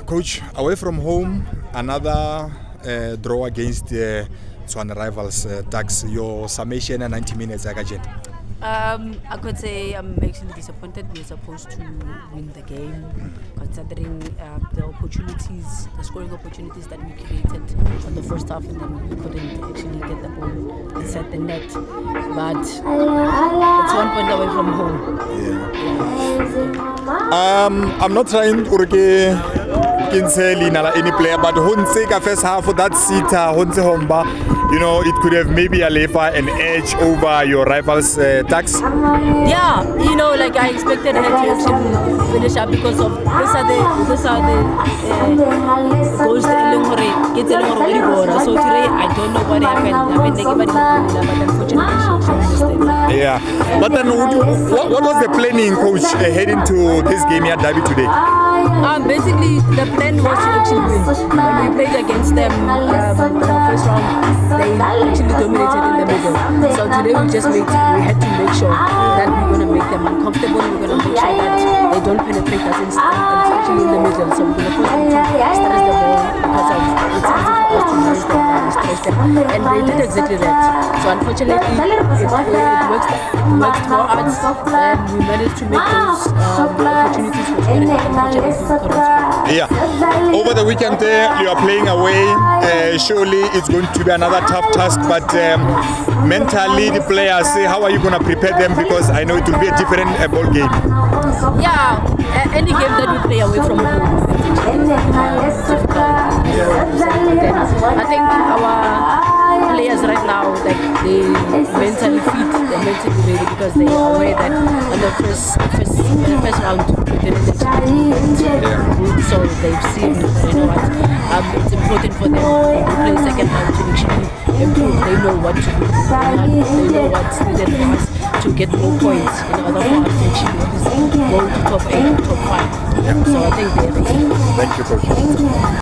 Coach, away from home, another draw against Tswana rivals, Ducks. Your summation and 90 minutes, Agajen. I could say I'm actually disappointed. We were supposed to win the game, considering the opportunities, the scoring opportunities that we created on the first half, and then we couldn't actually get the ball and set the net. But it's 1 point away from home. I'm not trying to any player, but Honse first half of that seat, Honse Homba, it could have maybe a lever an edge over your rivals' Ducks. Yeah, like I expected her to actually finish up because of these are the goals that it's already scored. So today I don't know what happened. I mean, they gave it but unfortunately she missed it. Yeah, but then what was the planning, coach, heading to this game here, Derby today? Basically, the plan was to actually win. When we played against them in our first round, they actually dominated in the middle. So today we had to make sure that we're going to make them uncomfortable. We're going to make sure that they don't penetrate us especially in the middle. So we're going to force them to stress the ball because of it's easy for us to use them and stress them. And they did exactly that. So unfortunately, it worked for us, and we managed to make those opportunities for scoring. Yeah. Over the weekend you are playing away. Surely it's going to be another tough task, but mentally the players, how are you going to prepare them? Because I know it will be a different ball game. Yeah, any game that we play away from home is difficult. I think our players right now, like they mentally fit, they're mentally ready because they are aware that on the first round they didn't actually so they've seen, what, it's important for them to play second round to actually improve. They know what to do, they know what's needed for us to get more points in order for us to actually go to top 8, top 5. So I think they're ready. Thank you, coach.